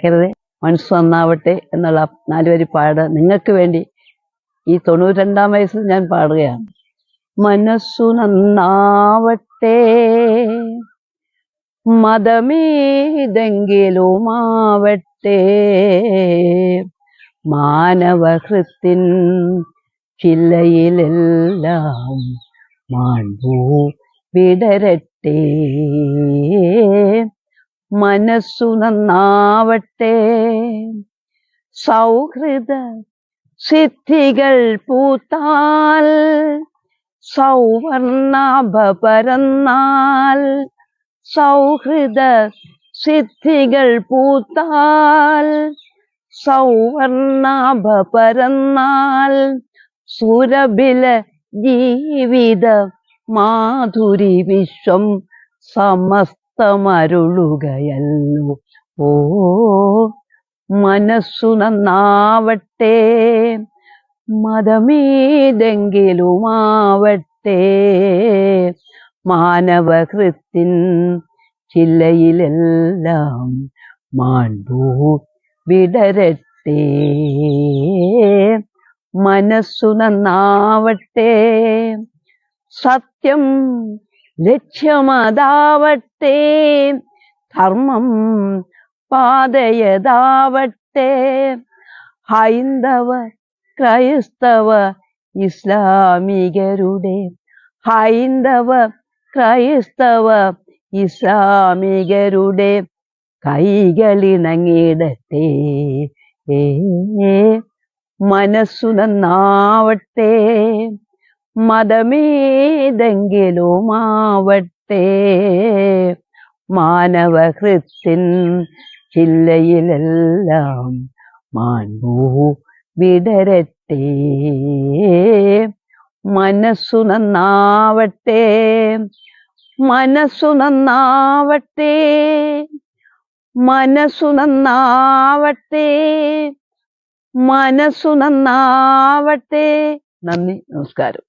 മറക്കരുത്. മനസ്സ് നന്നാവട്ടെ എന്നുള്ള 4 വരി പാട് നിങ്ങൾക്ക് വേണ്ടി ഈ 92-ാം വയസ്സിൽ ഞാൻ പാടുകയാണ്. മനസ്സു നന്നാവട്ടെ, മതമേതെങ്കിലുമാവട്ടെ, മാനവഹൃത്തിൻ ചില്ലയിലെല്ലാം മാൺപൂ വിടരട്ടെ. മനസ്സു നന്നാവട്ടെ, സൗഹൃദ സിദ്ധികൾ പൂത്താൽ, സൗവർണാഭ പരന്നാൽ, സൗഹൃദ സിദ്ധികൾ പൂത്താൽ, സൗവർണാഭ പരന്നാൽ, സുരഭില ജീവിത മാധുരി വിശ്വം സമസ്തമരുളുകയല്ലോ. ഓ മനസ്സു നന്നാവട്ടെ, മതമേതെങ്കിലുമാവട്ടെ, മാനവഹൃത്തിൻ ചില്ലയിലെല്ലാം മാൺപൂ വിടരട്ടെ. മനസ്സു നന്നാവട്ടെ, സത്യം ലക്ഷ്യമതാവട്ടെ, ധർമ്മം പാതയതാവട്ടെ, ഹൈന്ദവ ക്രൈസ്തവ ഇസ്ലാമികരുടെ, ഹൈന്ദവ ക്രൈസ്തവ ഇസ്ലാമികരുടെ കൈകളിണങ്ങിടട്ടെ. മനസ്സു നന്നാവട്ടെ, മതമേതെങ്കിലുമാവട്ടെ, മാനവഹൃത്തിൻ ചില്ലയിലെല്ലാം മാൺപൂ വിടരട്ടെ. മനസ്സു നന്നാവട്ടെ, മനസ്സു നന്നാവട്ടെ, മനസ്സു നന്നാവട്ടെ, മനസ്സു നന്നാവട്ടെ. നന്ദി, നമസ്കാരം.